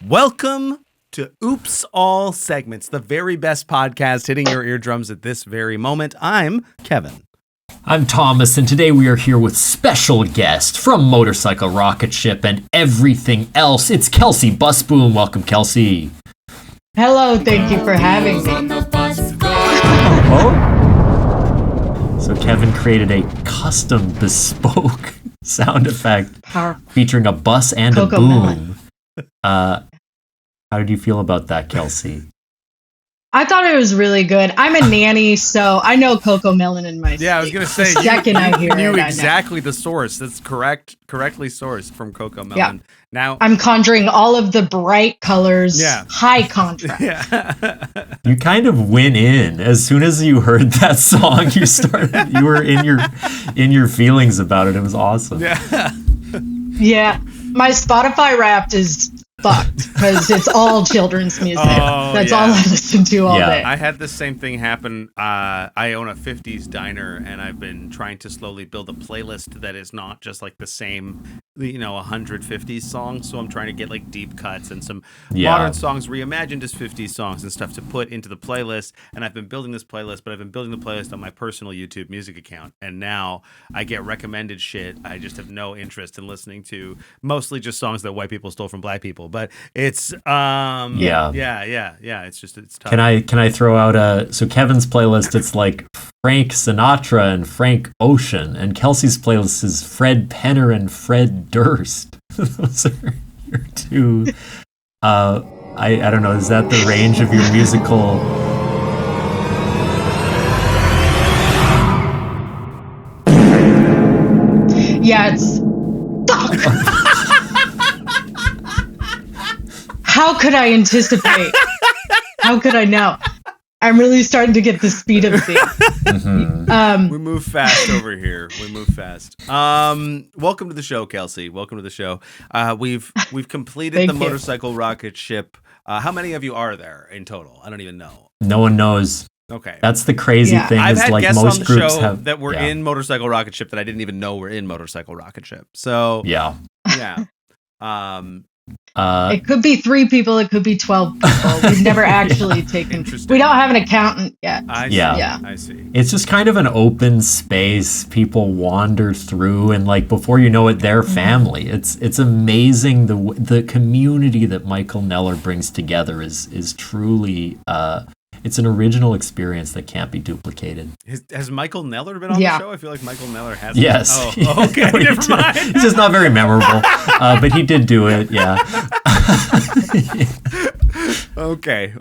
Welcome to Oops All Segments, the very best podcast hitting your eardrums at this very moment. I'm Kevin. I'm Thomas, and today we are here with special guest from Motorcycle Rocketship and everything else. It's Kelsey Busboom. Welcome, Kelsey. Hello, thank you for having me. So Kevin created a custom bespoke sound effect featuring a bus and a boom. How did you feel about that, Kelsey? I thought it was really good. I'm a nanny, so I know Cocomelon in my Yeah, I was going to say, you knew exactly the source. That's correctly sourced from Cocomelon. Yeah. Now I'm conjuring all of the bright colors, high contrast. Yeah. You kind of went in. As soon as you heard that song, you were in your feelings about it. It was awesome. Yeah. Yeah. My Spotify Wrapped is fucked because it's all children's music. That's all I listen to all day. I had the same thing happen. I own a 50s diner, and I've been trying to slowly build a playlist that is not just like the same, 150s songs. So I'm trying to get like deep cuts and some modern songs reimagined as 50s songs and stuff to put into the playlist. And I've been building this playlist, but I've been building the playlist on my personal YouTube music account. And now I get recommended shit I just have no interest in listening to, mostly just songs that white people stole from black people. But it's it's tough. Can I throw out so Kevin's playlist, it's like Frank Sinatra and Frank Ocean, and Kelsey's playlist is Fred Penner and Fred Durst. Those are your two. I don't know, is that the range of your musical? Yeah, it's fuck. How could I anticipate? How could I know? I'm really starting to get the speed of things. Mm-hmm. We move fast over here. We move fast. Welcome to the show, Kelsey. Welcome to the show. We've completed the Motorcycle Rocketship. How many of you are there in total? I don't even know. No one knows. Okay. That's the crazy thing. I've had like guests most on the groups show have that were in Motorcycle Rocketship that I didn't even know were in Motorcycle Rocketship. So yeah. It could be 3 people. It could be 12 people. We've never actually taken. We don't have an accountant yet. I see. It's just kind of an open space. People wander through, and like before you know it, they're family. It's amazing the community that Michael Neller brings together is truly. It's an original experience that can't be duplicated. Has Michael Neller been on the show? I feel like Michael Neller has. Yes. Oh, okay. Never mind. He's just not very memorable, but he did do it. Yeah. Okay.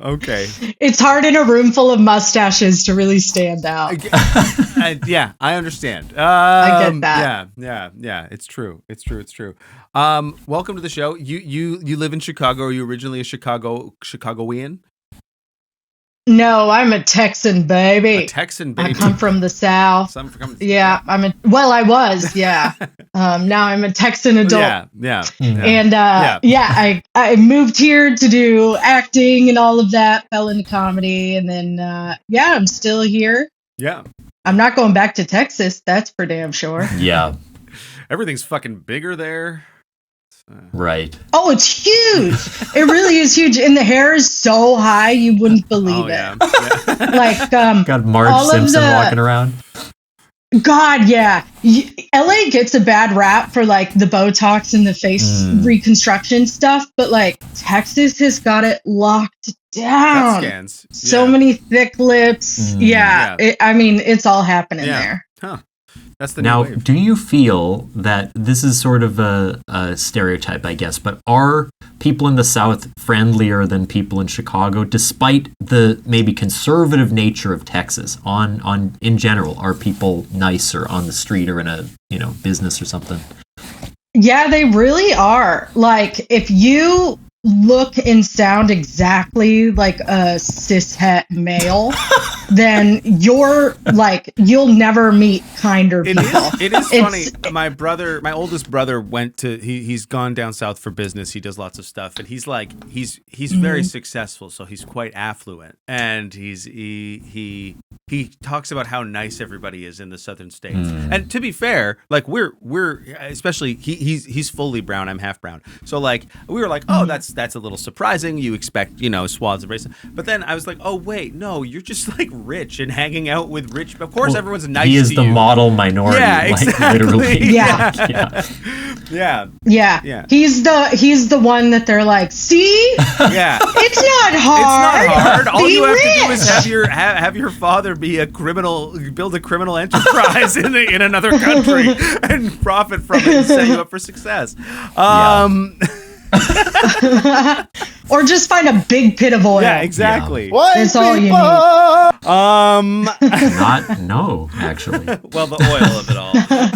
It's hard in a room full of mustaches to really stand out. I understand. I get that. Yeah. It's true. Welcome to the show. You live in Chicago. Are you originally a Chicagoan? No, I'm a Texan baby. A Texan baby. I come from the South. Yeah, I was. Yeah. Now I'm a Texan adult. Yeah. And I moved here to do acting and all of that. Fell into comedy, and then I'm still here. Yeah. I'm not going back to Texas. That's for damn sure. Yeah. Everything's fucking bigger there. Right. Oh, it's huge. It really is huge. And the hair is so high, you wouldn't believe it. Yeah. Like, got Marge Simpson walking around. God, yeah. LA gets a bad rap for like the Botox and the face reconstruction stuff, but like Texas has got it locked down. Scans. So many thick lips. It's all happening there. Huh. That's the now, new wave. Do you feel that this is sort of a stereotype, I guess, but are people in the South friendlier than people in Chicago, despite the maybe conservative nature of Texas? In general, are people nicer on the street or in a business or something? Yeah, they really are. Like, if you look and sound exactly like a cishet male, then you'll never meet kinder people. It is funny. My oldest brother he's gone down south for business. He does lots of stuff, and he's very successful, so he's quite affluent, and he talks about how nice everybody is in the southern states. And to be fair, like we're especially he's fully brown, I'm half brown, so like we were like, oh, that's that's a little surprising. You expect, swaths of race. But then I was like, oh wait, no, you're just like rich and hanging out with rich. Of course, everyone's nice to you. He is the model minority. Yeah, exactly. Literally. Yeah. He's the one that they're like, see? Yeah. It's not hard. It's not hard. All you have rich. to do is have your father be a criminal, build a criminal enterprise in another country and profit from it and set you up for success. Or just find a big pit of oil. Yeah, exactly. That's all you need. No, actually. Well, the oil of it all.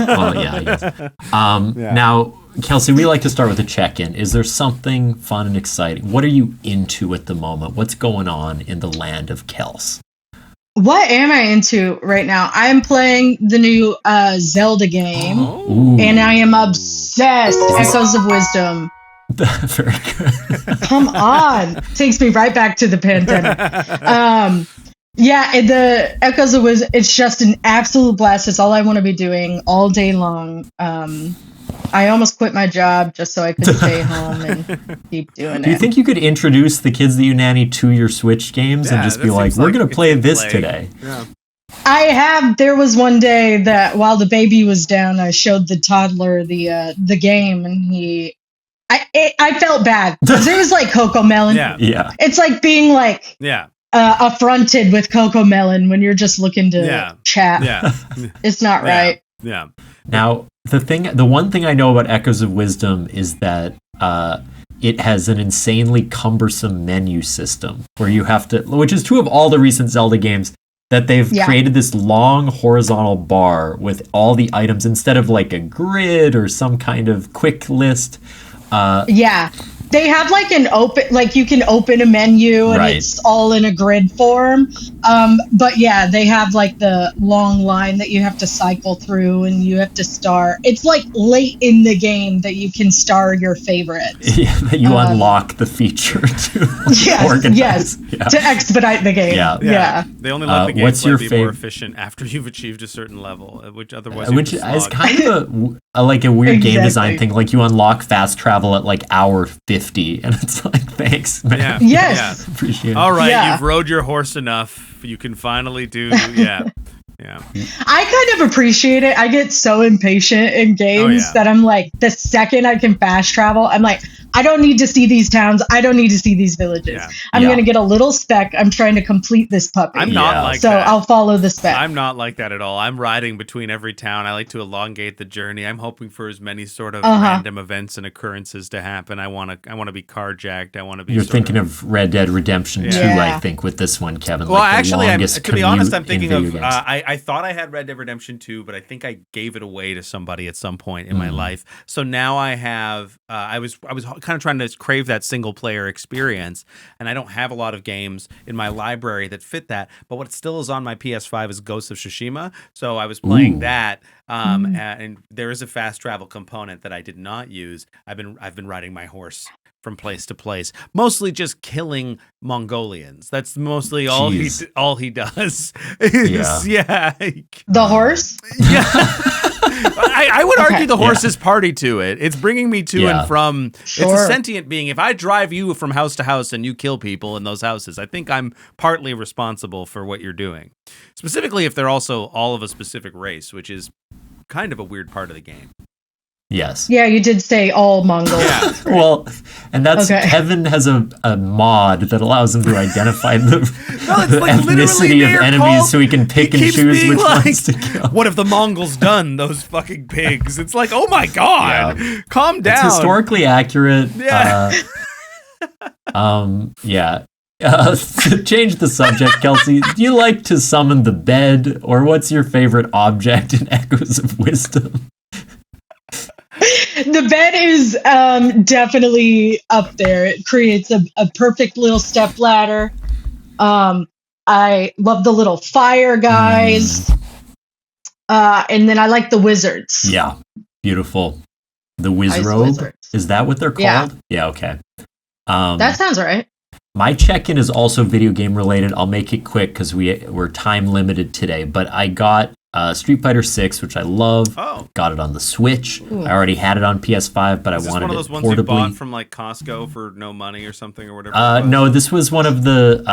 Well, yeah. Now, Kelsey, we like to start with a check-in. Is there something fun and exciting? What are you into at the moment? What's going on in the land of Kels? What am I into right now? I am playing the new Zelda game, and I am obsessed. Echoes of Wisdom. Very good. Come on. Takes me right back to the pandemic. The Echoes of Wisdom, it's just an absolute blast. It's all I want to be doing all day long. I almost quit my job just so I could stay home and keep doing it. Do you think you could introduce the kids that you nanny to your Switch games and just be like, we're going to play this today? Yeah. There was one day that while the baby was down, I showed the toddler the game, and I felt bad because it was like Cocomelon. Yeah. It's like being like affronted with Cocomelon when you're just looking to chat. Yeah. It's not right. Yeah. Now, the one thing I know about Echoes of Wisdom is that it has an insanely cumbersome menu system where you have to, which is true of all the recent Zelda games, that they've created this long horizontal bar with all the items instead of like a grid or some kind of quick list. They have like an open, like you can open a menu and it's all in a grid form. But yeah, they have like the long line that you have to cycle through and you have to star. It's like late in the game that you can star your favorites. Yeah, that you unlock the feature to organize. To expedite the game. Yeah. They only let the game play be more efficient after you've achieved a certain level, which otherwise which is kind of like a weird game design thing. Like you unlock fast travel at like hour 50. And it's like, thanks, man. Yeah. Yes. Appreciate it. All right, you've rode your horse enough. You can finally do, Yeah. I kind of appreciate it. I get so impatient in games that I'm like, the second I can fast travel, I'm like, I don't need to see these towns. I don't need to see these villages. Yeah. I'm going to get a little spec. I'm trying to complete this puppy. I'm not like that. So I'll follow the spec. I'm not like that at all. I'm riding between every town. I like to elongate the journey. I'm hoping for as many sort of random events and occurrences to happen. I want to be carjacked. I want to be. You're thinking of Red Dead Redemption 2, I think, with this one, Kevin. Well, like actually, to be honest, I'm thinking of. Games. I thought I had Red Dead Redemption 2, but I think I gave it away to somebody at some point in my life. So now I have. I was kind of trying to crave that single player experience, and I don't have a lot of games in my library that fit that. But what still is on my PS5 is Ghost of Tsushima. So I was playing that, and there is a fast travel component that I did not use. I've been riding my horse from place to place, mostly just killing Mongolians. That's mostly all he does. The horse? Yeah. I would argue the horse is party to it. It's bringing me to and from. Sure. It's a sentient being. If I drive you from house to house and you kill people in those houses, I think I'm partly responsible for what you're doing. Specifically, if they're also all of a specific race, which is kind of a weird part of the game. Yes. Yeah, you did say all Mongols. Yeah. Well, and that's Kevin has a mod that allows him to identify the ethnicity of enemies so he can pick and choose which ones to kill. What have the Mongols done, those fucking pigs? It's like, oh my God, calm down. It's historically accurate. Yeah. To change the subject, Kelsey, do you like to summon the bed, or what's your favorite object in Echoes of Wisdom? The bed is definitely up there. It creates a perfect little step ladder. I love the little fire guys. And then I like the wizards. Yeah, beautiful. The Wizrobe? Is that what they're called? Yeah, okay. That sounds right. My check-in is also video game related. I'll make it quick because we're time limited today. But I got Street Fighter 6, which I love. Oh. Got it on the Switch. Ooh. I already had it on PS5, but Is I this wanted one of it those ones you portably. bought from like Costco for no money or something or whatever? it was? No, this was one of the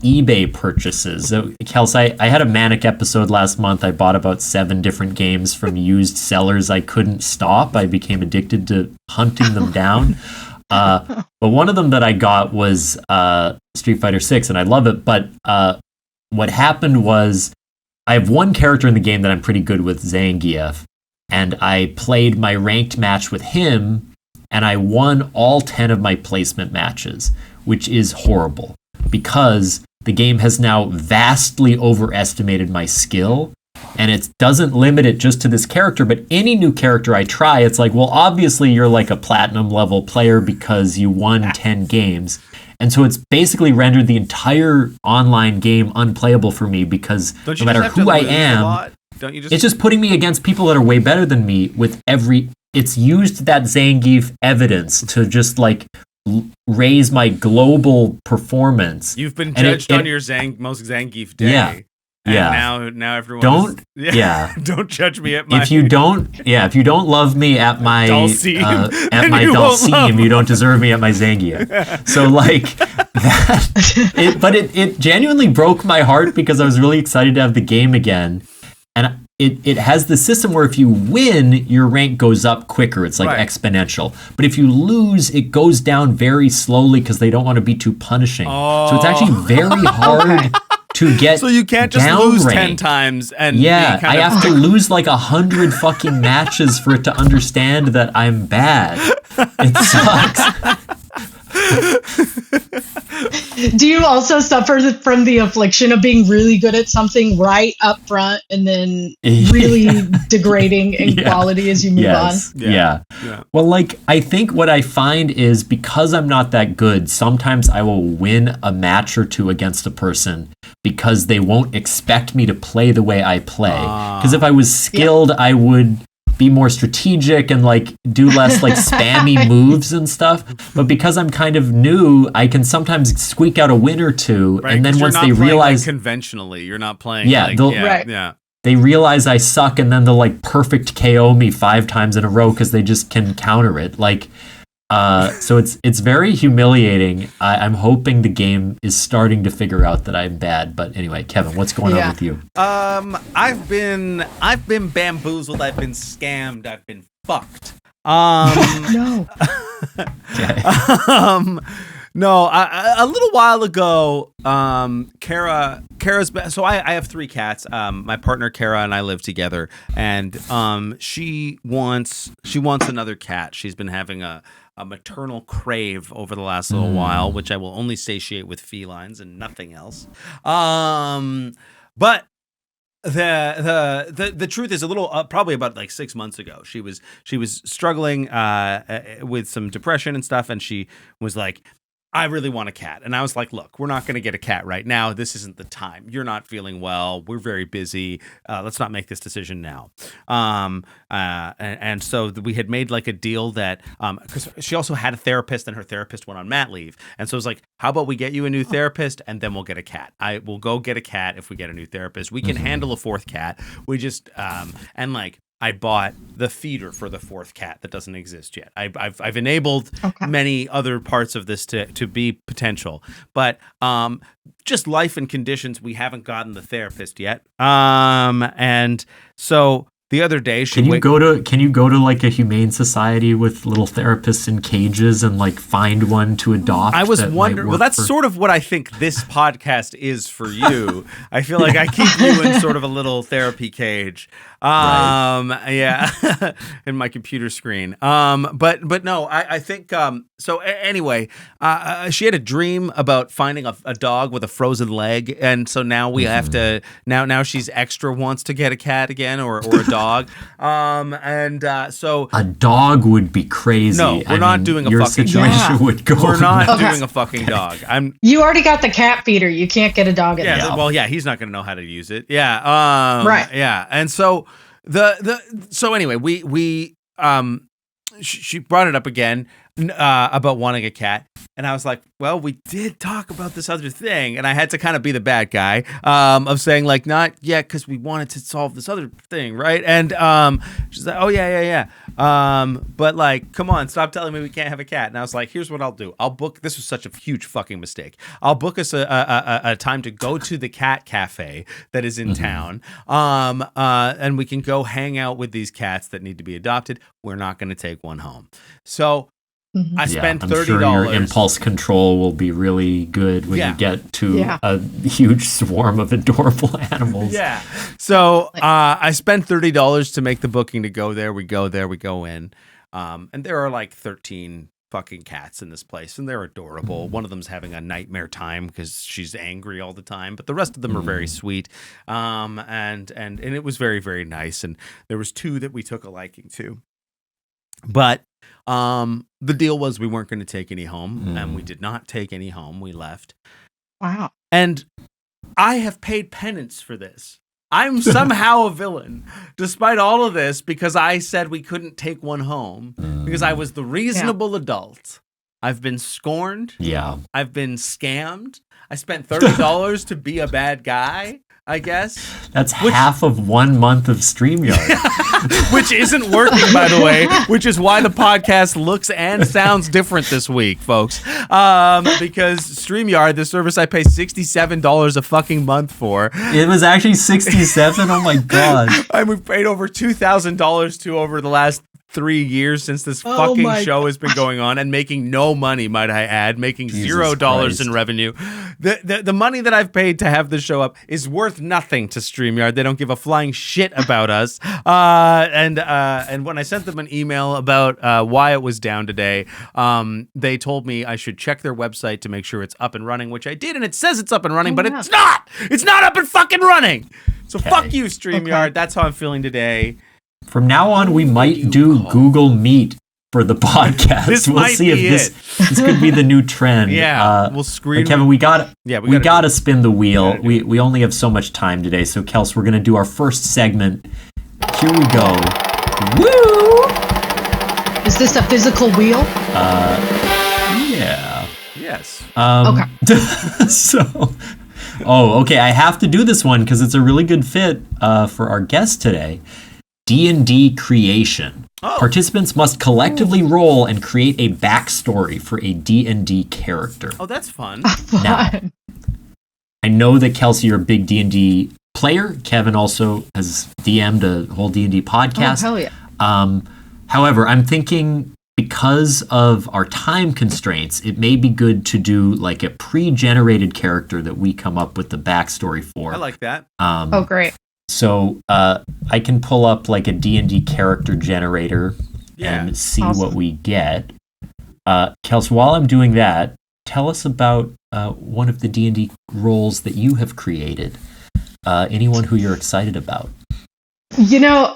eBay purchases. So, Kelsey, I had a manic episode last month. I bought about 7 different games from used sellers. I couldn't stop. I became addicted to hunting them down. But one of them that I got was Street Fighter 6, and I love it. But what happened was I have one character in the game that I'm pretty good with, Zangief, and I played my ranked match with him, and I won all 10 of my placement matches, which is horrible because the game has now vastly overestimated my skill, and it doesn't limit it just to this character, but any new character I try, it's like, well, obviously you're like a platinum level player because you won 10 games. And so it's basically rendered the entire online game unplayable for me because no matter who I am, it's just putting me against people that are way better than me with every... It's used that Zangief evidence to just like raise my global performance. You've been judged on your most Zangief day. Yeah. And now everyone don't don't judge me at my if you don't love me at my Dulcine, at my Dulcine, you don't deserve me at my Zangief. So like that, but it genuinely broke my heart because I was really excited to have the game again, and it has the system where if you win, your rank goes up quicker. It's like exponential. But if you lose, it goes down very slowly because they don't want to be too punishing. So it's actually very hard to get so you can't just lose 10 times and I have to lose like 100 fucking matches for it to understand that I'm bad. It sucks. Do you also suffer from the affliction of being really good at something right up front and then really degrading in quality as you move on? Yeah. Well, like, I think what I find is because I'm not that good, sometimes I will win a match or two against a person because they won't expect me to play the way I play. Because if I was skilled, I would be more strategic and like do less like spammy moves and stuff. But because I'm kind of new, I can sometimes squeak out a win or two. Right, and then once they realize like conventionally, you're not playing. They realize I suck, and then they'll like perfect KO me 5 times in a row because they just can counter it. Like, so it's very humiliating. I'm hoping the game is starting to figure out that I'm bad. But anyway, Kevin, what's going on with you? I've been bamboozled. I've been scammed. I've been fucked. No. No, a little while ago, Kara's so I have 3 cats. My partner Kara and I live together, and she wants another cat. She's been having a maternal crave over the last little while, which I will only satiate with felines and nothing else. But the truth is a little probably about like 6 months ago, she was struggling with some depression and stuff, and she was like, I really want a cat. And I was like, look, we're not going to get a cat right now. This isn't the time. You're not feeling well. We're very busy. Let's not make this decision now. And so we had made like a deal that, because she also had a therapist and her therapist went on mat leave. And so it was like, how about we get you a new therapist and then we'll get a cat. I will go get a cat if we get a new therapist. We can handle a 4th cat. We just, and like, I bought the feeder for the 4th cat that doesn't exist yet. I've enabled many other parts of this to be potential, but just life and conditions, we haven't gotten the therapist yet. And so the other day, can you go to like a humane society with little therapists in cages and like find one to adopt? I was wondering. Well, that's sort of what I think this podcast is for you. I feel like I keep you in sort of a little therapy cage. Yeah, in my computer screen. But no, I think so. Anyway, she had a dream about finding a dog with a frozen leg, and so now we have to. Now she's extra wants to get a cat again or a dog. So a dog would be crazy. No, we're not doing a fucking dog. We're not doing a fucking dog. You already got the cat feeder. You can't get a dog at the well, yeah, he's not going to know how to use it. Yeah. Right. Yeah. And so so anyway, we she brought it up again. about wanting a cat. And I was like, well, we did talk about this other thing. And I had to kind of be the bad guy of saying, like, not yet, because we wanted to solve this other thing, right? And she's like, oh, yeah. But, like, come on, stop telling me we can't have a cat. And I was like, here's what I'll do. I'll book, this was such a huge fucking mistake. I'll book us a time to go to the cat cafe that is in town. And we can go hang out with these cats that need to be adopted. We're not going to take one home. So I spent $30. I'm sure your impulse control will be really good when you get to a huge swarm of adorable animals. Yeah. So I spent $30 to make the booking to go there. We go there. We go in. And there are like 13 fucking cats in this place, and they're adorable. One of them's having a nightmare time because she's angry all the time, but the rest of them are very sweet. And it was very, very nice. And there was 2 that we took a liking to. But the deal was we weren't going to take any home, and we did not take any home. We left. Wow. And I have paid penance for this. I'm somehow a villain, despite all of this, because I said we couldn't take one home, because I was the reasonable adult. I've been scorned. Yeah. I've been scammed. I spent $30 to be a bad guy, I guess. That's half of 1 month of StreamYard. Which isn't working, by the way, which is why the podcast looks and sounds different this week, folks. Because StreamYard, the service I pay $67 a fucking month for. It was actually $67? Oh my God. We've paid over $2,000 to over the last 3 years since this fucking show has been going on, and making no money, might I add, making $0 in revenue. The money that I've paid to have the show up is worth nothing to StreamYard. They don't give a flying shit about us. And when I sent them an email about why it was down today, they told me I should check their website to make sure it's up and running, which I did, and it says it's up and running, but it's not. It's not up and fucking running. So fuck you, StreamYard. Okay. That's how I'm feeling today. From now on, we might do Google Meet for the podcast. We'll see if this could be the new trend. Yeah, we'll screen. Kevin, we got to spin the wheel. We only have so much time today, so Kels, we're gonna do our first segment. Here we go. Woo! Is this a physical wheel? Yeah. Yes. Okay. Okay. I have to do this one because it's a really good fit for our guest today. D&D Creation. Participants must collectively roll and create a backstory for a D&D character. Oh, that's fun. Now, I know that Kelsey, you're a big D&D player. Kevin also has DM'd a whole D&D podcast. Oh, hell yeah. However, I'm thinking because of our time constraints, it may be good to do like a pre-generated character that we come up with the backstory for. I like that. Great. So I can pull up like a D&D character generator and see what we get. Kels, while I'm doing that, tell us about one of the D&D roles that you have created. Anyone who you're excited about. You know,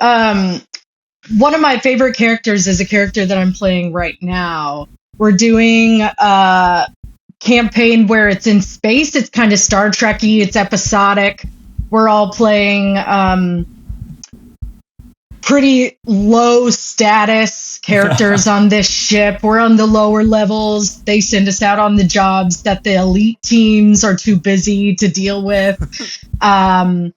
one of my favorite characters is a character that I'm playing right now. We're doing a campaign where it's in space. It's kind of Star Trek-y. It's episodic. We're all playing pretty low status characters on this ship. We're on the lower levels. They send us out on the jobs that the elite teams are too busy to deal with. And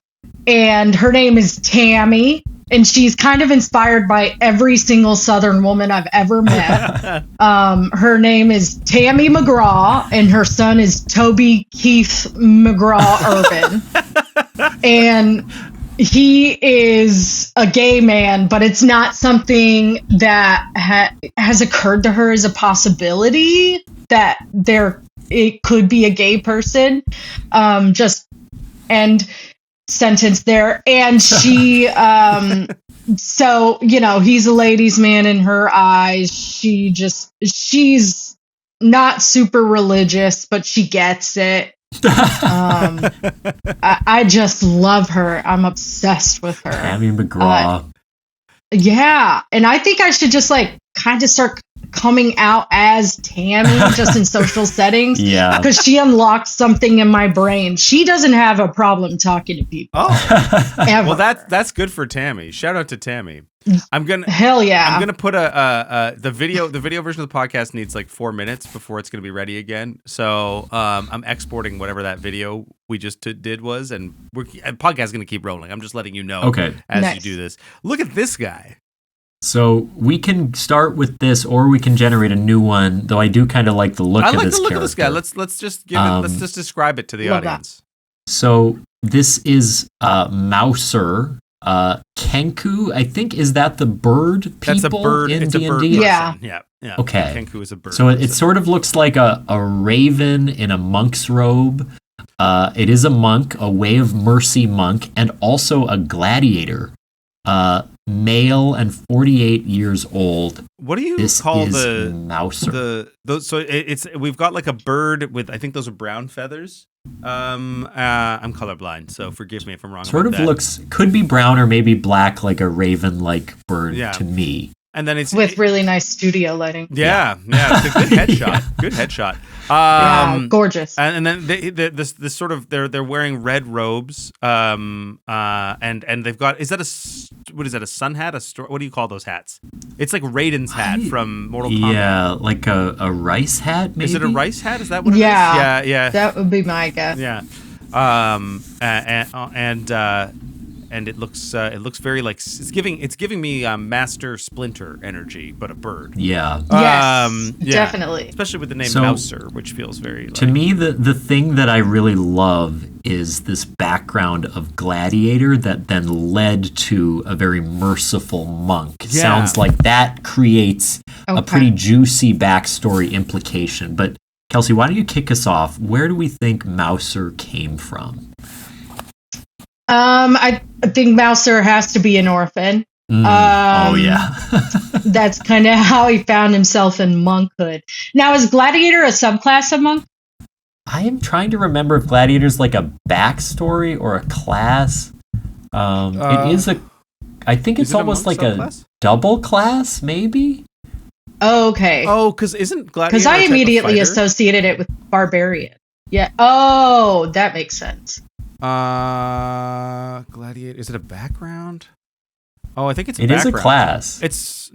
her name is Tammy, and she's kind of inspired by every single Southern woman I've ever met. Her name is Tammy McGraw, and her son is Toby Keith McGraw Urban. And he is a gay man, but it's not something that has occurred to her as a possibility that it could be a gay person. Just end sentence there. And she, so, you know, he's a ladies' man in her eyes. She's not super religious, but she gets it. I just love her. I'm obsessed with her. Tammy McGraw. Yeah, and I think I should just like kind of start coming out as Tammy just in social settings. Yeah. Because she unlocked something in my brain. She doesn't have a problem talking to people. Oh, ever. well, that's good for Tammy. Shout out to Tammy. Hell yeah. I'm gonna put the video version of the podcast needs like 4 minutes before it's gonna be ready again. So I'm exporting whatever that video we just did was, and podcast is gonna keep rolling. I'm just letting you know as you do this. Look at this guy. So we can start with this, or we can generate a new one. Though I do kind of like the look of this character. I like the look of this guy. Let's just give it. Let's just describe it to the audience. That. So this is Mouser. Kenku, I think, is that the bird people? That's a bird. In it's D&D? A bird. Yeah. Yeah. Okay. Kenku is a bird. So it sort of looks like a raven in a monk's robe. It is a monk, a Way of Mercy monk, and also a gladiator. Male and 48 years old. What do you call the Mouser? We've got like a bird with, I think those are brown feathers. I'm colorblind, so forgive me if I'm wrong. Could be brown or maybe black, like a raven-like bird to me. And then it's with really nice studio lighting. Yeah, it's a good headshot. Good headshot. Gorgeous. And then this sort of they're wearing red robes. And they've got, a sun hat? What do you call those hats? It's like Raiden's hat from Mortal Kombat. Yeah, like a rice hat. Maybe? Is it a rice hat? Is that what it is? Yeah. That would be my guess. Yeah. And it looks very like it's giving me Master Splinter energy, but a bird. Yeah. Yes, definitely. Especially with the name Mouser, which feels very. To me, the thing that I really love is this background of gladiator that then led to a very merciful monk. It sounds like that creates a pretty juicy backstory implication. But Kelsey, why don't you kick us off? Where do we think Mouser came from? I think Mouser has to be an orphan. That's kind of how he found himself in monkhood. Now, is Gladiator a subclass of monk? I am trying to remember if Gladiator's like a backstory or a class. It is I think it's almost like subclass? A double class, maybe? Oh, okay. Oh, because isn't Gladiator because I immediately associated it with Barbarian. Yeah. Oh, that makes sense. Gladiator. Is it a background? Oh, I think it's a background. It is a class. It's.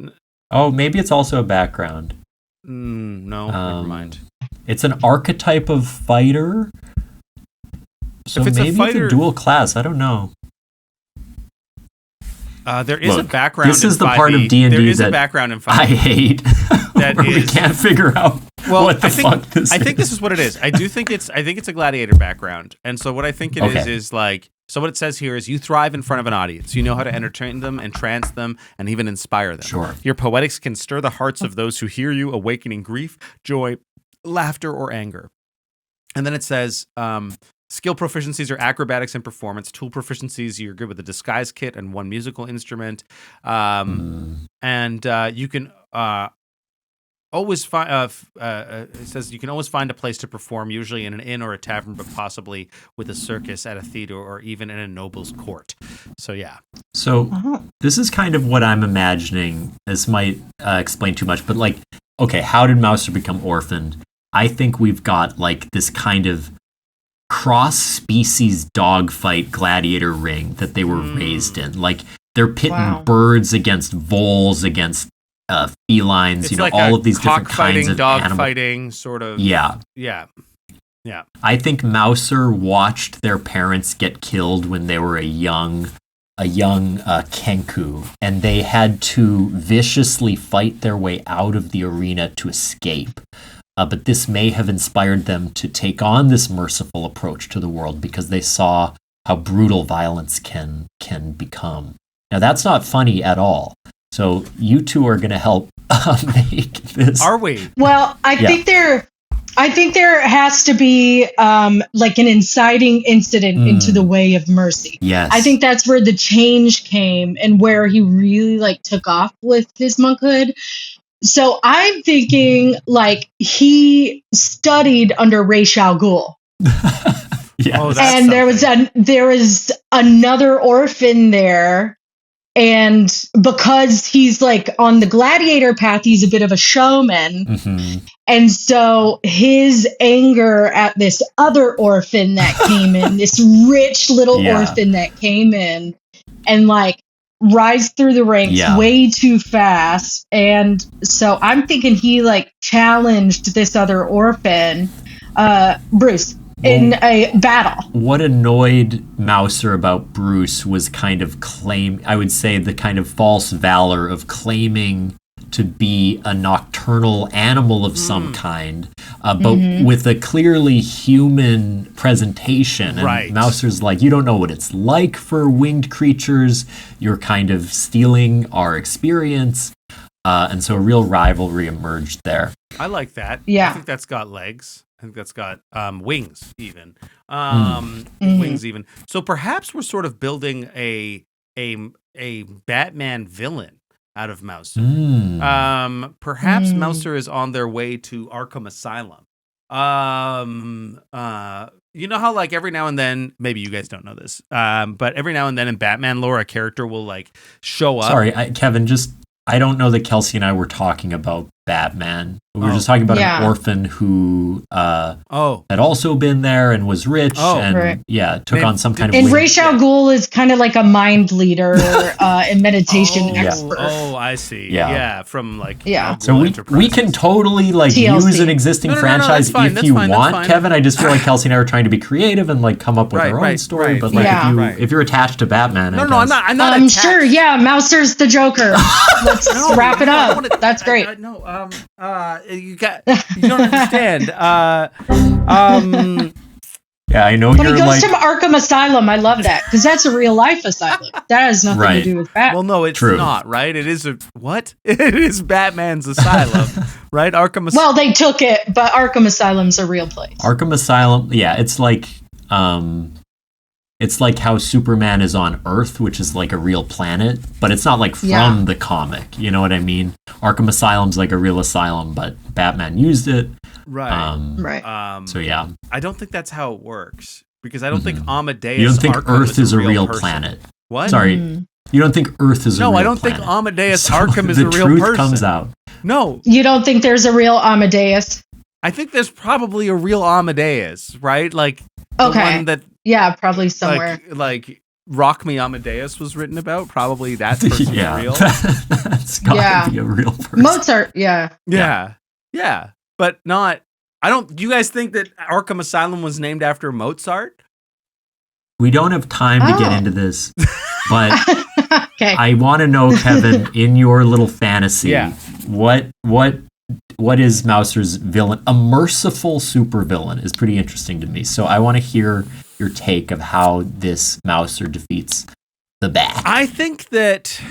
Oh, maybe it's also a background. No, never mind. It's an archetype of fighter. So maybe it's a dual class. I don't know. There is a background. This is in the 5e. part of D&D there is that a background in 5e. I hate. That we can't figure out what the fuck this is. I think this is what it is. I think it's a gladiator background, and so what I think it is like. So what it says here is you thrive in front of an audience. You know how to entertain them, entrance them, and even inspire them. Sure. Your poetics can stir the hearts of those who hear you, awakening grief, joy, laughter, or anger. And then it says. Skill proficiencies are acrobatics and performance. Tool proficiencies, you're good with a disguise kit and one musical instrument. And you can always find, it says you can always find a place to perform, usually in an inn or a tavern, but possibly with a circus at a theater or even in a noble's court. So, yeah. So this is kind of what I'm imagining. This might explain too much, but like, okay, how did Mouser become orphaned? I think we've got like this kind of cross-species dogfight gladiator ring that they were raised in. Like they're pitting birds against voles, against felines, it's like all of these different kinds of dog fighting sort of. Yeah. I think Mouser watched their parents get killed when they were a young Kenku, and they had to viciously fight their way out of the arena to escape. But this may have inspired them to take on this merciful approach to the world because they saw how brutal violence can become. Now, that's not funny at all. So you two are going to help make this. Are we? Well, I think there has to be like an inciting incident into the Way of Mercy. Yes. I think that's where the change came and where he really like took off with his monkhood. So I'm thinking like he studied under Ra's al Ghul. Yeah. And there was another orphan there And because he's like on the gladiator path, he's a bit of a showman. Mm-hmm. And so his anger at this other orphan that came in, this rich little orphan that came in and like rise through the ranks way too fast. And so I'm thinking he like challenged this other orphan, Bruce, in a battle. What annoyed Mouser about Bruce was kind of I would say the kind of false valor of claiming to be a nocturnal animal of some kind, but with a clearly human presentation. And Mouser's like, you don't know what it's like for winged creatures. You're kind of stealing our experience. And so a real rivalry emerged there. I like that. Yeah. I think that's got legs. I think that's got wings even. Wings even. So perhaps we're sort of building a Batman villain out of Mouser. Perhaps Mouser is on their way to Arkham Asylum. You know how like every now and then, maybe you guys don't know this, but every now and then in Batman lore, a character will like show up. Sorry, Kevin, I don't know that Kelsey and I were talking about Batman. We were just talking about an orphan who had also been there and was rich took on some kind of... And Ra's al Ghul is kind of like a mind leader and meditation expert. Oh, I see. Yeah, from like... So we can totally like TLC. Use an existing franchise if you want, Kevin. I just feel like Kelsey and I were trying to be creative and like come up with our own story. But like if you're attached to Batman... I'm not attached. Sure, Mouser's the Joker. Let's wrap it up. That's great. You don't understand. I know. When he goes to Arkham Asylum, I love that because that's a real life asylum. That has nothing to do with Batman. Well, no, it's not, right? It is what? It is Batman's asylum, right? Arkham Asylum. Well, they took it, but Arkham Asylum's a real place. Arkham Asylum, it's like how Superman is on Earth, which is like a real planet, but it's not like from the comic. You know what I mean? Arkham Asylum's like a real asylum, but Batman used it. Right. So yeah. I don't think that's how it works because I don't think Amadeus. You don't think Arkham Earth is a real person. planet? What? Sorry. You don't think Earth is a real planet? No, I don't think Amadeus Arkham is a real person. The truth comes out. No. You don't think there's a real Amadeus? I think there's probably a real Amadeus, right? Like the one that probably somewhere. Like Rock Me Amadeus was written about. Probably that person's real. That's gotta be a real person. Mozart, yeah. But not. Do you guys think that Arkham Asylum was named after Mozart? We don't have time to get into this, but I want to know, Kevin, in your little fantasy, what is Mouser's villain? A merciful supervillain is pretty interesting to me. So I want to hear your take of how this Mouser defeats the Bat. I think that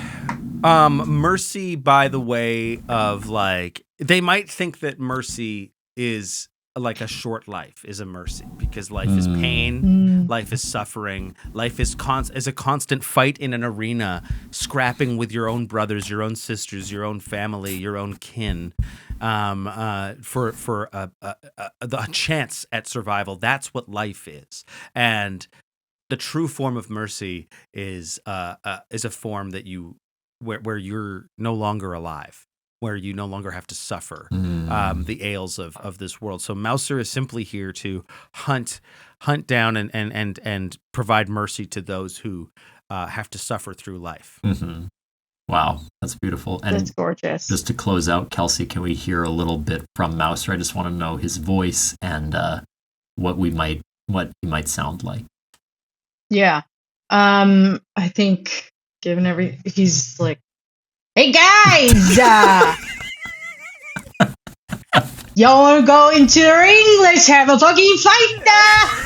mercy, by the way of like, they might think that mercy is like a short life is a mercy because life is pain, life is suffering, life is a constant fight in an arena, scrapping with your own brothers, your own sisters, your own family, your own kin, for a chance at survival. That's what life is, and the true form of mercy is a form that where you're no longer alive, where you no longer have to suffer the ails of this world. So Mouser is simply here to hunt down and provide mercy to those who have to suffer through life. Mm-hmm. Wow, that's beautiful. And that's gorgeous. Just to close out, Kelsey, can we hear a little bit from Mouser? I just want to know his voice and what he might sound like. Yeah, I think given he's like, "Hey guys, y'all want to go into the ring? Let's have a fucking fight!"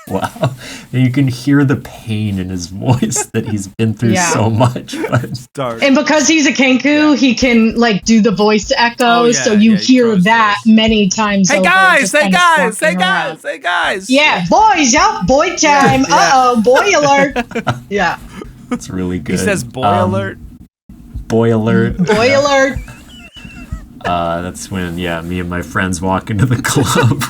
Wow, you can hear the pain in his voice that he's been through so much. And because he's a Kenku, he can like do the voice echo, so you hear that many times. Hey guys! Hey guys! Hey guys! Hey guys! Yeah, boys! Yeah, boy time! Boy alert! Yeah, that's really good. He says boy alert. Boy alert. Boy alert. That's when, me and my friends walk into the club.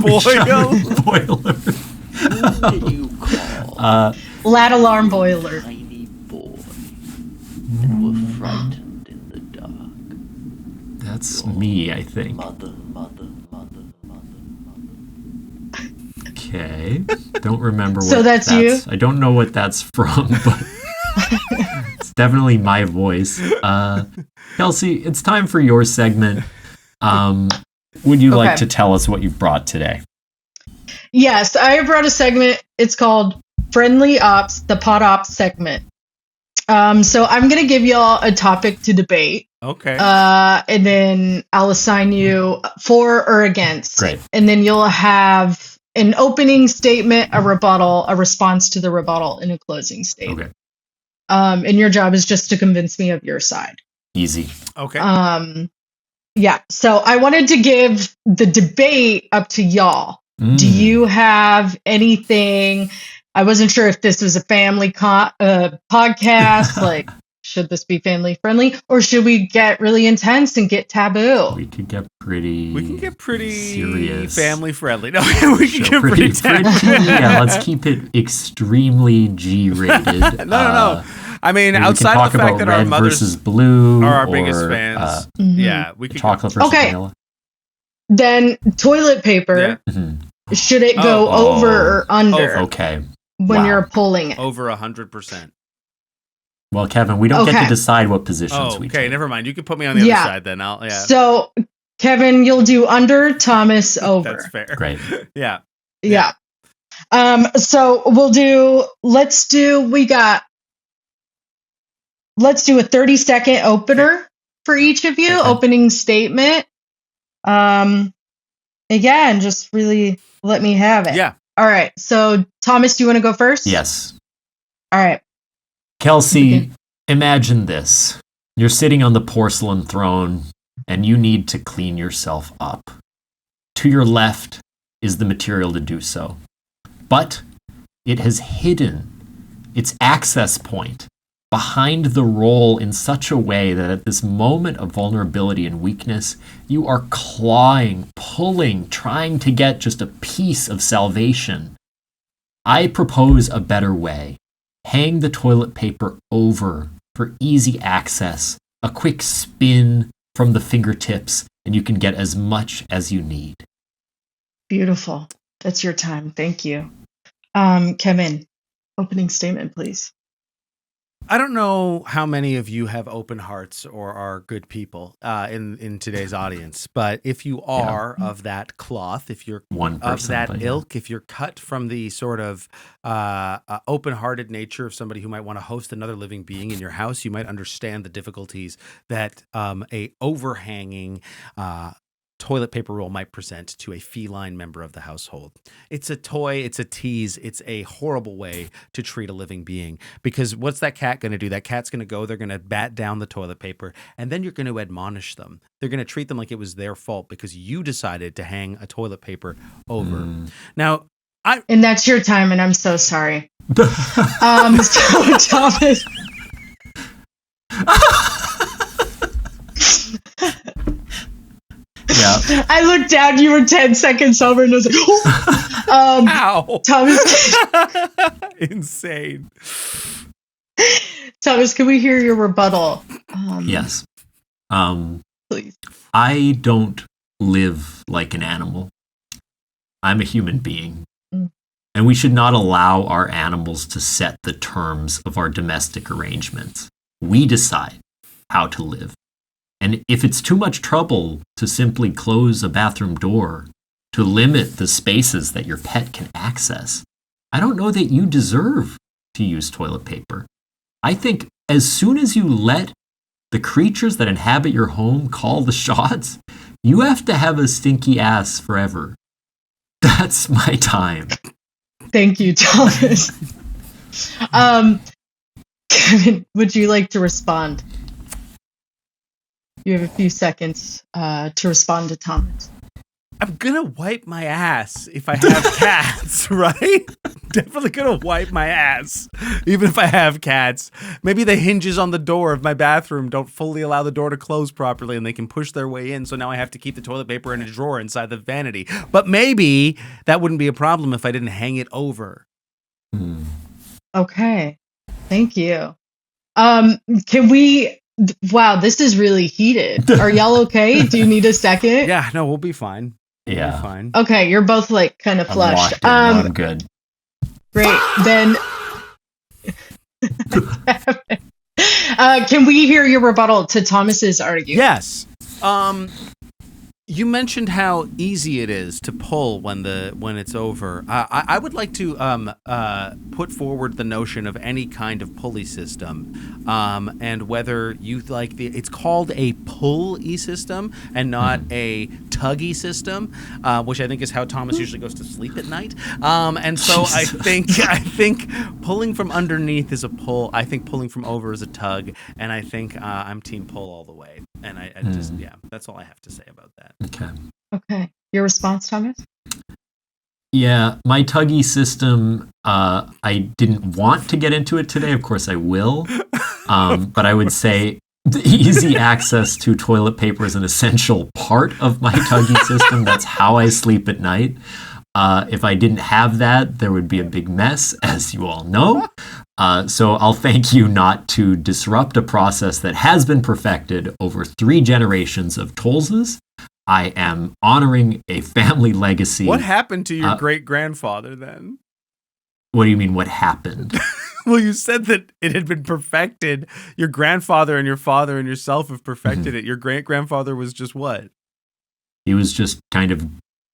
Boy alert. Who do you call Lad alarm boy alert. tiny boy? and were frightened in the dark. That's me, I think. Mother. Okay. Don't remember what So that's you? I don't know what that's from, but it's definitely my voice. Kelsey, it's time for your segment. Would you like to tell us what you've brought today? Yes, I brought a segment. It's called Friendly Ops, the Pod Ops segment. So I'm going to give y'all a topic to debate. Okay. And then I'll assign you for or against. Great. And then you'll have an opening statement, a rebuttal, a response to the rebuttal, and a closing statement. Okay. And your job is just to convince me of your side. Easy. Okay. Yeah. So I wanted to give the debate up to y'all. Do you have anything? I wasn't sure if this was a family podcast. Like, should this be family friendly, or should we get really intense and get taboo? We can get pretty serious. Family friendly. No, we can get pretty tense. Yeah, let's keep it extremely G-rated. No. I mean, outside of the fact that our mothers versus blue are our biggest fans, yeah, we could chocolate versus vanilla. Then toilet paper. Yeah. Should it go over or under? Okay. When you're pulling it. Over 100%. Well, Kevin, we don't get to decide what positions we take. Okay, never mind. You can put me on the other side then. So, Kevin, you'll do under, Thomas over. That's fair. Great. Yeah. So let's do a 30-second opener for each of you, opening statement. And just really let me have it. Yeah. All right. So, Thomas, do you want to go first? Yes. All right. Kelsey, imagine this. You're sitting on the porcelain throne and you need to clean yourself up. To your left is the material to do so. But it has hidden its access point behind the roll in such a way that at this moment of vulnerability and weakness, you are clawing, pulling, trying to get just a piece of salvation. I propose a better way. Hang the toilet paper over for easy access, a quick spin from the fingertips, and you can get as much as you need. Beautiful. That's your time. Thank you. Kevin, opening statement, please. I don't know how many of you have open hearts or are good people in today's audience, but if you are of that cloth, if you're of that ilk, if you're cut from the sort of open-hearted nature of somebody who might want to host another living being in your house, you might understand the difficulties that a overhanging toilet paper roll might present to a feline member of the household. It's a toy, it's a tease, it's a horrible way to treat a living being, because what's that cat going to do? That cat's going to go, they're going to bat down the toilet paper, and then you're going to admonish them. They're going to treat them like it was their fault because you decided to hang a toilet paper over. Now, and that's your time, and I'm so sorry. So Thomas. Yeah. I looked down, you were 10 seconds over, and I was like, oh. Ow. Thomas. Insane. Thomas, can we hear your rebuttal? Yes. Please. I don't live like an animal. I'm a human being. And we should not allow our animals to set the terms of our domestic arrangements. We decide how to live. And if it's too much trouble to simply close a bathroom door to limit the spaces that your pet can access, I don't know that you deserve to use toilet paper. I think as soon as you let the creatures that inhabit your home call the shots, you have to have a stinky ass forever. That's my time. Thank you, Thomas. Kevin, would you like to respond? You have a few seconds to respond to Thomas. I'm going to wipe my ass if I have cats, right? Definitely going to wipe my ass, even if I have cats. Maybe the hinges on the door of my bathroom don't fully allow the door to close properly and they can push their way in, so now I have to keep the toilet paper in a drawer inside the vanity. But maybe that wouldn't be a problem if I didn't hang it over. Okay. Thank you. Can we? Wow, this is really heated. Are y'all okay? Do you need a second? Yeah, no, we'll be fine. We'll Yeah. be fine. Okay, you're both like kind of I'm flushed. locked in. No, I'm good. Great. Then, can we hear your rebuttal to Thomas's argument? Yes. You mentioned how easy it is to pull when it's over. I would like to put forward the notion of any kind of pulley system, and whether you like it's called a pull-y system and not a tuggy system, which I think is how Thomas usually goes to sleep at night. And so I think pulling from underneath is a pull. I think pulling from over is a tug, and I think I'm team pull all the way. And I just that's all I have to say about that. Okay. Your response, Thomas? Yeah, my tuggy system, I didn't want to get into it today. Of course I will. But I would say the easy access to toilet paper is an essential part of my tuggy system. That's how I sleep at night. If I didn't have that, there would be a big mess, as you all know. So I'll thank you not to disrupt a process that has been perfected over 3 generations of Toleses. I am honoring a family legacy. What happened to your great-grandfather then? What do you mean, what happened? Well, you said that it had been perfected. Your grandfather and your father and yourself have perfected it. Your great-grandfather was just what? He was just kind of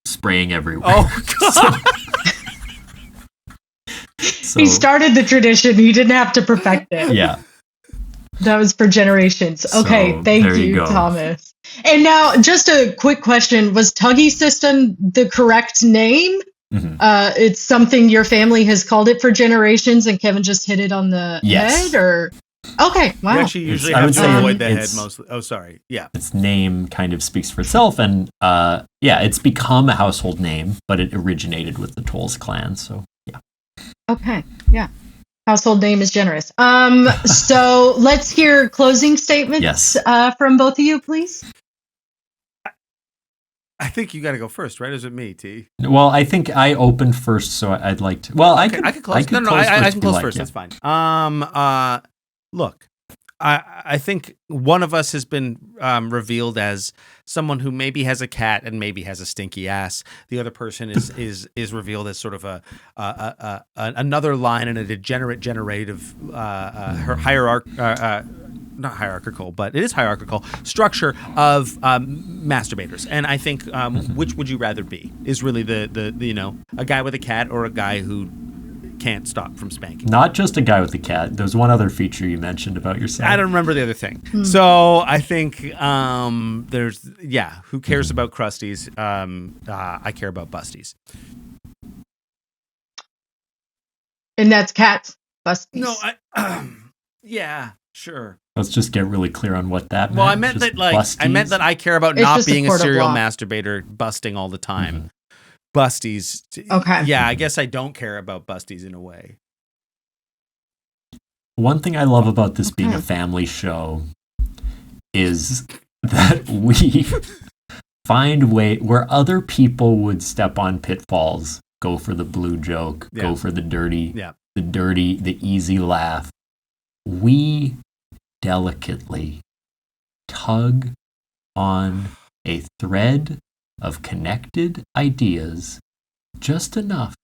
spraying everywhere. Oh, God. He started the tradition. He didn't have to perfect it. Yeah. That was for generations. Okay, So, thank there you you, go. Thomas. And now, just a quick question. Was Tuggy System the correct name? Mm-hmm. It's something your family has called it for generations, and Kevin just hit it on the Yes. head? Or okay, wow. You actually usually I have would to say avoid the head it's- mostly. Oh, sorry. Yeah. Its name kind of speaks for itself, and it's become a household name, but it originated with the Toles clan, so yeah. Okay, yeah. Household name is generous. So let's hear closing statements Yes. from both of you, please. I think you got to go first, right? Or is it me, T? Well, I think I opened first, so I'd like to. Well, Okay, I could close. I can close first. Yeah. That's fine. Look, I think one of us has been revealed as someone who maybe has a cat and maybe has a stinky ass. The other person is revealed as sort of another line in a degenerate generative not hierarchical, but it is hierarchical structure of masturbators. And I think which would you rather be is really the a guy with a cat or a guy who can't stop from spanking. Not just a guy with a cat. There's one other feature you mentioned about yourself. I don't remember the other thing. So I think who cares about crusties? I care about busties. And that's cats, busties. No, yeah, sure. Let's just get really clear on what that meant. Well, I meant Just that I care about It's not just a being a quarter serial block. masturbator busting all the time. Busties. Okay. Yeah, I guess I don't care about busties in a way. One thing I love about this being a Okay. family show is that we find a way where other people would step on pitfalls, go for the blue joke, Yeah. go for the dirty, Yeah. the easy laugh. We delicately tug on a thread of connected ideas just enough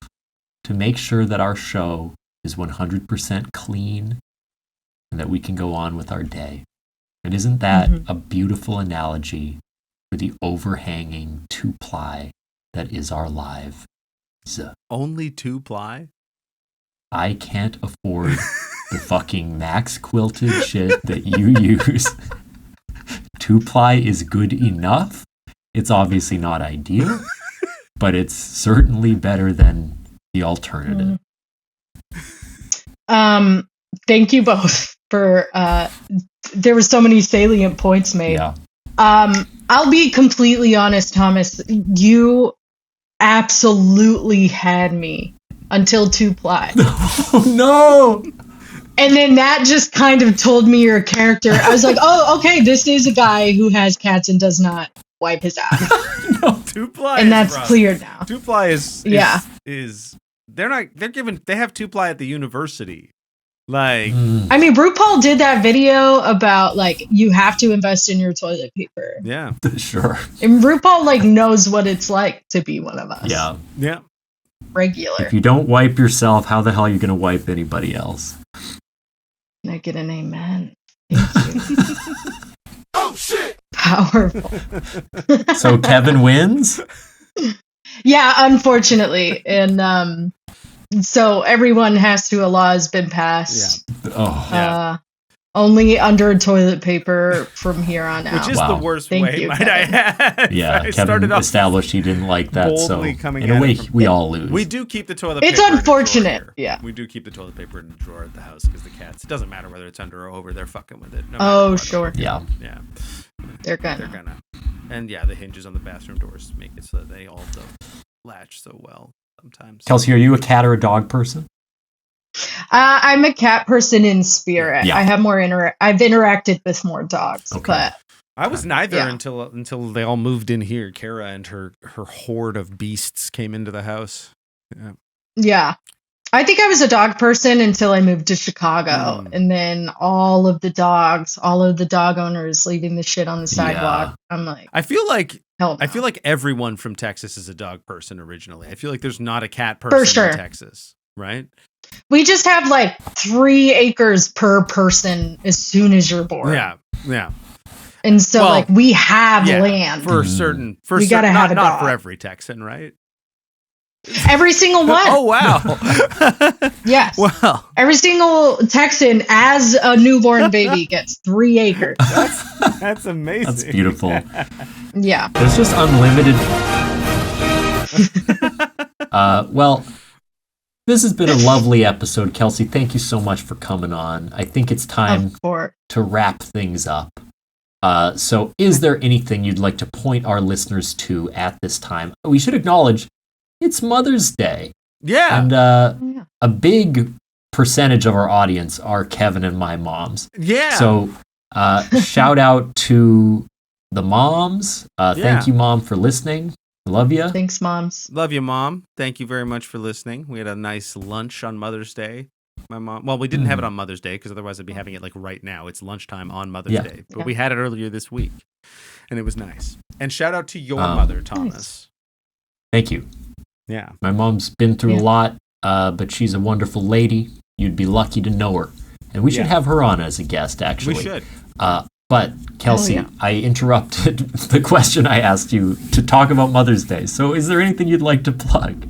to make sure that our show is 100% clean and that we can go on with our day. And isn't that a beautiful analogy for the overhanging 2-ply that is our lives? Only 2-ply? I can't afford the fucking max quilted shit that you use. 2-ply is good enough. It's obviously not ideal, but it's certainly better than the alternative. Thank you both for there were so many salient points made. Yeah. I'll be completely honest, Thomas. You absolutely had me until 2-ply. Oh no! And then that just kind of told me your character. I was like, oh, okay, this is a guy who has cats and does not wipe his ass. No, 2-ply. And that's clear now. 2-ply is Yeah. they have 2-ply at the university. Like, I mean, RuPaul did that video about like you have to invest in your toilet paper. yeah. Sure. And RuPaul like knows what it's like to be one of us. Yeah. Yeah. Regular. If you don't wipe yourself, how the hell are you going to wipe anybody else? Can I get an amen? Thank you. Oh shit! Powerful. So Kevin wins? Yeah, unfortunately. And so everyone has to, a law has been passed. Oh. Yeah. Only under toilet paper from here on out. Which is the worst Thank way, you, might Kevin. I add. Yeah, I Kevin started off established he didn't like that, so boldly coming in a at way, it from- we all lose. We do keep the toilet It's paper in a drawer unfortunate, here. yeah. We do keep the toilet paper in the drawer at the house because the cats, it doesn't matter whether it's under or over, they're fucking with it. No matter Oh, what. sure. Yeah. Yeah. They're They're gonna. gonna. And yeah, the hinges on the bathroom doors make it so that they all don't latch so well sometimes. Kelsey, are you a cat or a dog person? I'm a cat person in spirit. Yeah. I have more I've interacted with more dogs, Okay. but I was neither Yeah. until they all moved in here. Kara and her horde of beasts came into the house. Yeah. yeah. I think I was a dog person until I moved to Chicago. Mm. And then all of the dog owners leaving the shit on the sidewalk. I'm like, I feel like hell no. I feel like everyone from Texas is a dog person originally. I feel like there's not a cat person sure. in Texas, right? We just have like 3 acres per person as soon as you're born. Yeah. And so Well, like we have Yeah, land. for certain. For We gotta certain, have a not for dog. every Texan, right? Every single one. Oh wow! Yes. Wow, Every single Texan as a newborn baby gets 3 acres. that's amazing. That's beautiful. Yeah. There's just unlimited. Well, this has been a lovely episode, Kelsey. Thank you so much for coming on. I think it's time Of course. to wrap things up. So, is there anything you'd like to point our listeners to at this time? We should acknowledge it's Mother's Day, Yeah, and Yeah. a big percentage of our audience are Kevin and my moms. yeah. So, shout out to the moms. Yeah. Thank you, Mom, for listening. Love you. Thanks, moms. Love you, Mom. Thank you very much for listening. We had a nice lunch on Mother's Day. My mom. Well, we didn't have it on Mother's Day because otherwise I'd be having it like right now. It's lunchtime on Mother's Yeah. Day, but Yeah. we had it earlier this week, and it was nice. And shout out to your Um, mother, Thomas. Thank you. Yeah. My mom's been through Yeah. a lot, but she's a wonderful lady. You'd be lucky to know her. And we should Yeah. have her on as a guest, actually. We should. But, Kelsey, yeah. I interrupted the question I asked you to talk about Mother's Day. So is there anything you'd like to plug?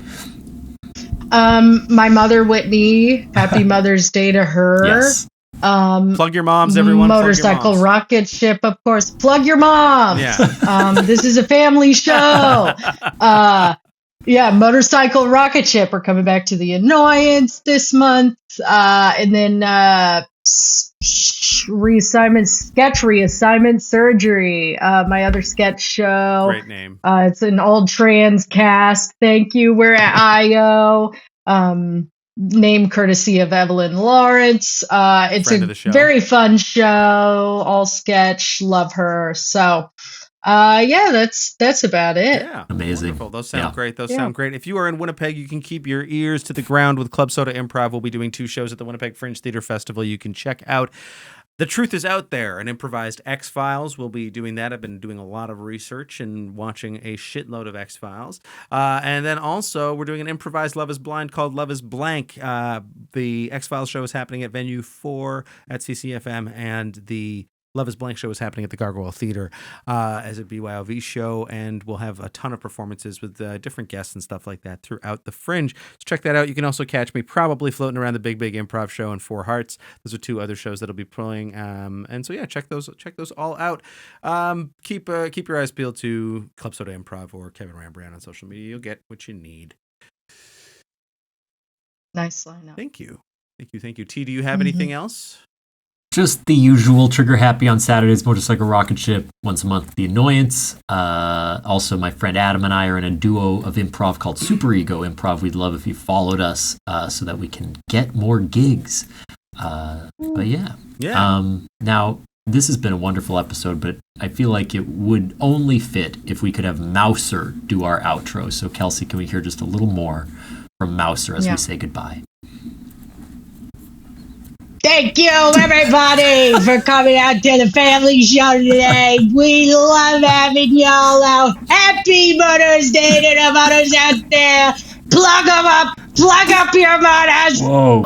My mother, Whitney, happy Mother's Day to her. Yes. Plug your moms, everyone. Plug your Motorcycle moms. Rocketship, of course. Plug your moms. Yeah. This is a family show. Yeah, Motorcycle Rocketship. We're coming back to the annoyance this month. And then Reassignment Surgery. My other sketch show. Great name. It's an old trans cast. Thank you. We're at IO. Name courtesy of Evelyn Lawrence. It's Friend a of the show. very fun show. All sketch. Love her. So, yeah, that's about it. Yeah. Amazing. Wonderful. Those sound Yeah. great. Those Yeah. sound great. If you are in Winnipeg, you can keep your ears to the ground with Club Soda Improv. We'll be doing 2 shows at the Winnipeg Fringe Theater Festival. You can check out The Truth Is Out There, an improvised X-Files. We'll be doing that. I've been doing a lot of research and watching a shitload of X-Files. And then also, we're doing an improvised Love is Blind called Love is Blank. The X-Files show is happening at Venue 4 at CCFM, and the Love is Blank show is happening at the Gargoyle Theater as a BYOV show, and we'll have a ton of performances with different guests and stuff like that throughout the Fringe. So check that out. You can also catch me probably floating around the Big Improv show in Four Hearts. Those are 2 other shows that'll be playing. And so yeah, check those all out. Keep your eyes peeled to Club Soda Improv or Kevin Ramberran on social media. You'll get what you need. Nice lineup. Thank you. T, do you have anything else? Just the usual Trigger Happy on Saturdays, Motorcycle Rocketship, once a month, The Annoyance. Also, my friend Adam and I are in a duo of improv called Superego Improv. We'd love if you followed us so that we can get more gigs. But yeah. Now, this has been a wonderful episode, but I feel like it would only fit if we could have Mouser do our outro. So, Kelsey, can we hear just a little more from Mouser as we say goodbye? Thank you, everybody, for coming out to the family show today. We love having y'all out. Happy Mother's Day to the mothers out there. Plug them up. Plug up your mothers. Whoa.